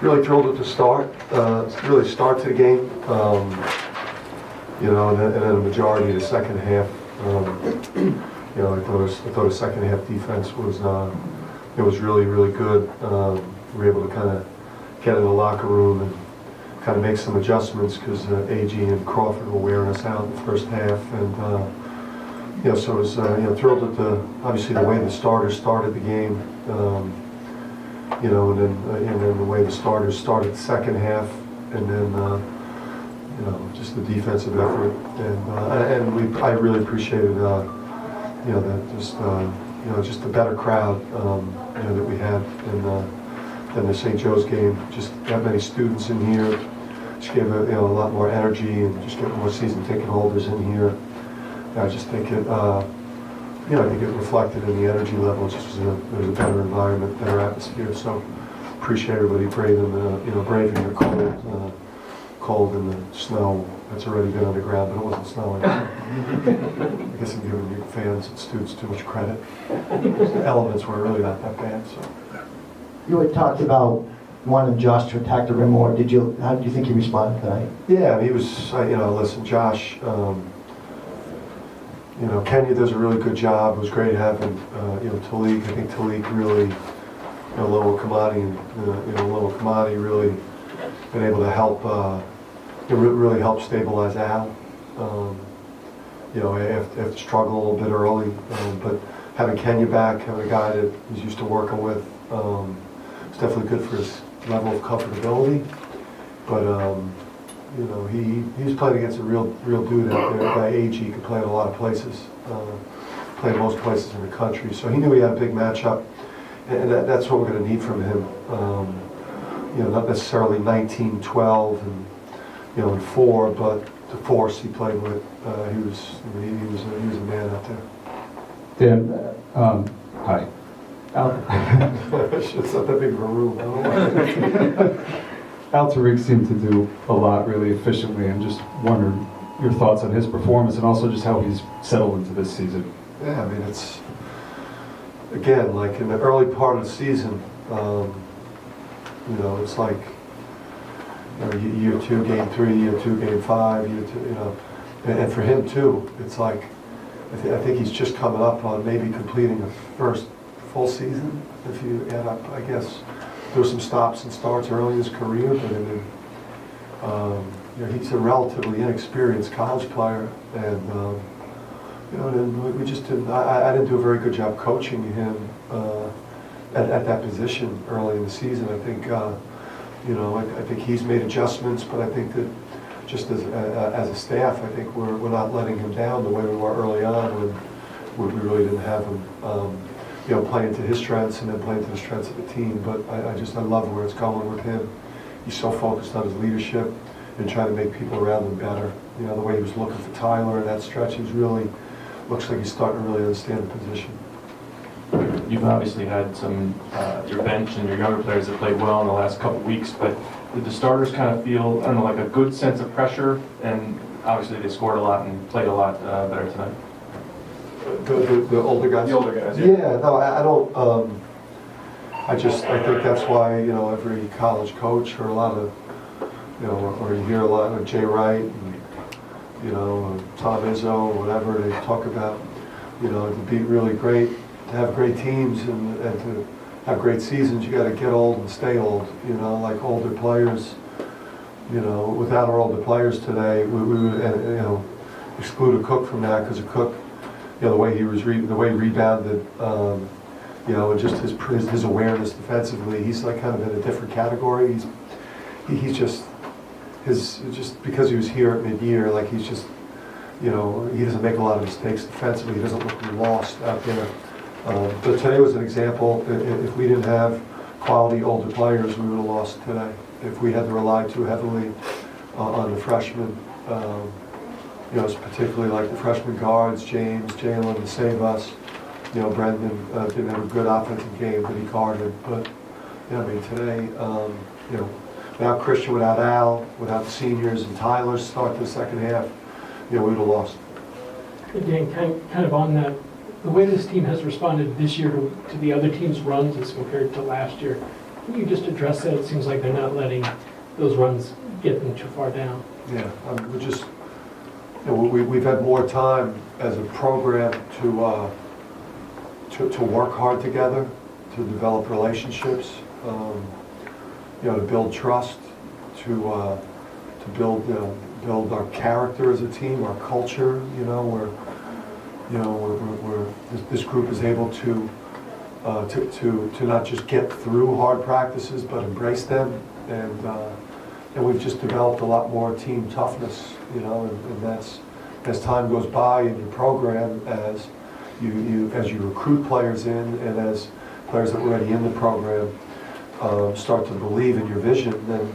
Really thrilled with the start. Really start to the game. And then a majority of the second half. I thought the second half defense was really good. We were able to kind of get in the locker room and kind of make some adjustments because AG and Crawford were wearing us out in the first half, and so I was thrilled at obviously the way the starters started the game. And then the way the starters started the second half, and then just the defensive effort, and I really appreciated just the better crowd that we had in the St. Joe's game. Just that many students in here, just gave a lot more energy, and just get more season ticket holders in here. I just think it. I think it reflected in the energy level. It just was a better environment, better atmosphere. So appreciate everybody braving the cold and the snow that's already been underground, but it wasn't snowing. I guess I'm giving you fans and students too much credit. The elements were really not that bad. So you had talked about wanting Josh to attack the rim more. How did you think he responded tonight? Yeah, he was. Listen, Josh. Kenya does a really good job. It was great having, Talik. I think Talik really, Lowell Kamani really been able to help, really help stabilize Al. After struggle a little bit early, but having Kenya back, having a guy that he's used to working with, it's definitely good for his level of comfortability. But he's playing against a real dude out there. By age, he could play in a lot of places, play most places in the country. So he knew he had a big matchup, and that's what we're going to need from him. Not necessarily 19, 12, and 4, but the force he played with. He was a man out there. Dan, hi. It's not that big of a room. Al Tariq seemed to do a lot really efficiently, and just wondered your thoughts on his performance and also just how he's settled into this season. Yeah, I mean, it's, again, like in the early part of the season, it's like year 2, game 3, year 2, game 5, year 2, and for him too, it's like, I think he's just coming up on maybe completing the first full season, if you add up, I guess. There were some stops and starts early in his career, but he's a relatively inexperienced college player, and we just didn't. I didn't do a very good job coaching him at that position early in the season. I think I think he's made adjustments, but I think that just as a staff, I think we're not letting him down the way we were early on when we really didn't have him. Playing to his strengths and then playing to the strengths of the team. But I love where it's going with him. He's so focused on his leadership and trying to make people around him better. The way he was looking for Tyler in that stretch, looks like he's starting to really understand the position. You've obviously had some, your bench and your younger players that played well in the last couple of weeks, but did the starters kind of feel, like a good sense of pressure? And obviously they scored a lot and played a lot better tonight. The older guys? The older guys, yeah. Yeah, no, I don't, I think that's why, every college coach or a lot of, or you hear a lot of Jay Wright and, Tom Izzo, whatever, they talk about, to be really great, to have great teams and to have great seasons, you got to get old and stay old, like older players, without our older players today, we would, exclude a Cook from that, because a Cook, the way he rebounded, and just his awareness defensively, he's like kind of in a different category. He's just because he was here at mid-year, like he's just, he doesn't make a lot of mistakes defensively. He doesn't look lost out there. But today was an example. If we didn't have quality older players, we would have lost today. If we had to rely too heavily on the freshmen. Particularly like the freshman guards, James, Jalen, to save us. Brendan didn't have a good offensive game, but he guarded. But, today, without Christian, without Al, without the seniors and Tyler start the second half, we would have lost. Again, kind of on that, the way this team has responded this year to the other team's runs as compared to last year, You just addressed that, it seems like they're not letting those runs get them too far down. Yeah, we're just, we've had more time as a program to work hard together, to develop relationships, to build trust, to build our character as a team, our culture. This group is able to not just get through hard practices, but embrace them, and we've just developed a lot more team toughness, and that's, as time goes by in your program, as you recruit players in, and as players that are already in the program start to believe in your vision, then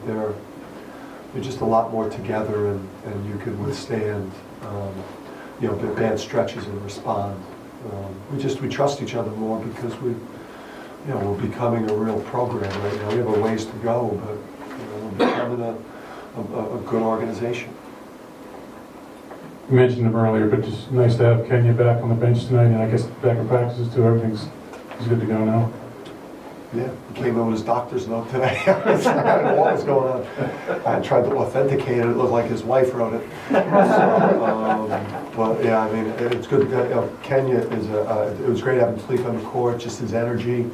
they're just a lot more together, and you can withstand bad stretches and respond. We trust each other more because we're becoming a real program right now. We have a ways to go, but we're becoming a good organization. You mentioned him earlier, but just nice to have Kenya back on the bench tonight, and I guess back in practices too. He's good to go now. Yeah, he came in with his doctor's note today. I don't know what was going on. I tried to authenticate it. It looked like his wife wrote it. But yeah, I mean, it's good. Kenya it was great having him sleep on the court. Just his energy,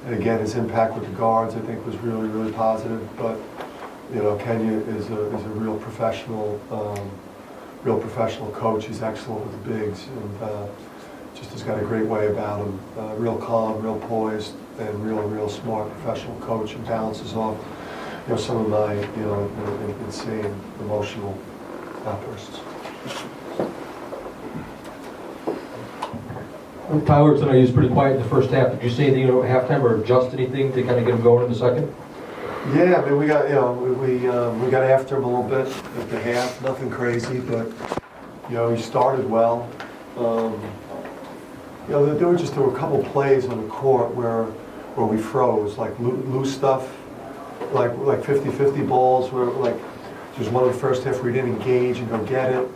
and again, his impact with the guards, I think, was really, really positive. But Kenya is a real professional coach. He's excellent with the bigs, and just has got a great way about him. Real calm, real poised, and real smart professional coach, and balances off some of my insane emotional outbursts. Tyler, tonight he was pretty quiet in the first half. Did you say anything at halftime or adjust anything to kind of get him going in the second? Yeah, I mean, we got after him a little bit at the half. Nothing crazy, but he started well. There were a couple plays on the court where we froze, like loose stuff, like 50-50 balls, where like there's one in the first half where he didn't engage and go get it.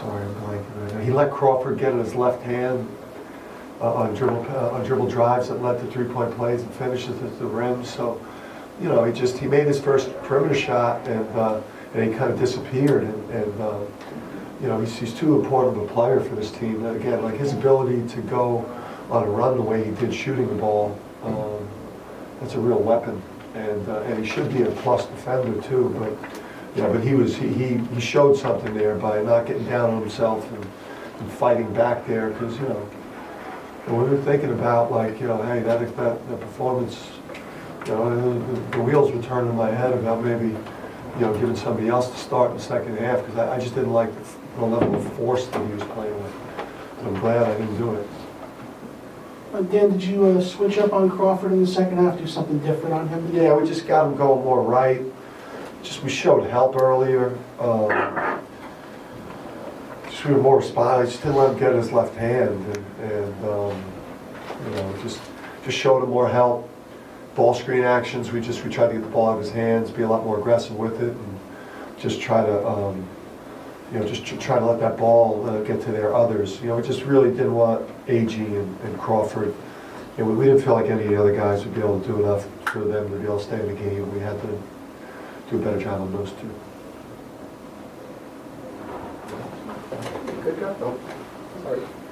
Sorry, I'm blanking right now. He let Crawford get it his left hand on dribble drives that led to 3-point plays and finishes at the rim. So, he made his first perimeter shot, and he kind of disappeared, and he's too important of a player for this team. And again, like his ability to go on a run the way he did shooting the ball, that's a real weapon, and he should be a plus defender too. But he showed something there by not getting down on himself and fighting back there, because we were thinking about hey, that performance, the wheels were turning in my head about maybe giving somebody else to start in the second half, because I just didn't like the level of force that he was playing with. But I'm glad I didn't do it. Dan, did you switch up on Crawford in the second half, do something different on him? Yeah, we just got him going more right. We showed help earlier. We were more responsive. Just didn't let him get his left hand, and just showed him more help. Ball screen actions, we tried to get the ball out of his hands, be a lot more aggressive with it, and just try to try to let that ball get to their others. We just really didn't want AG and Crawford. We didn't feel like any of the other guys would be able to do enough for them to be able to stay in the game. We had to do a better job on those two. Good job.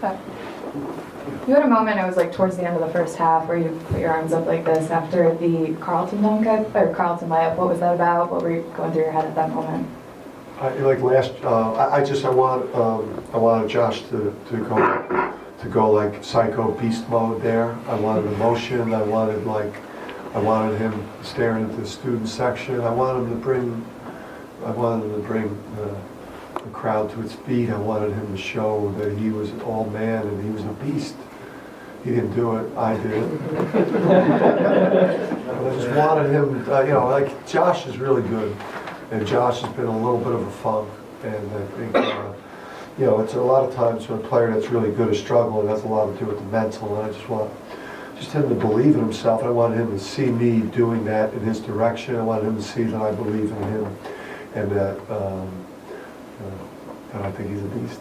Sorry. You had a moment, it was like towards the end of the first half, where you put your arms up like this after the Carlton dunk, or Carlton layup. What was that about? What were you going through your head at that moment? I wanted Josh to go like psycho beast mode there. I wanted emotion. I wanted him staring into the student section. I wanted him to bring the crowd to its feet. I wanted him to show that he was an all man and he was a beast. He didn't do it, I did. I just wanted him, Josh is really good, and Josh has been a little bit of a funk, and I think, it's a lot of times when a player that's really good is struggling, it has a lot to do with the mental, and I just want him to believe in himself. I wanted him to see me doing that in his direction. I wanted him to see that I believe in him, and that I think he's a beast.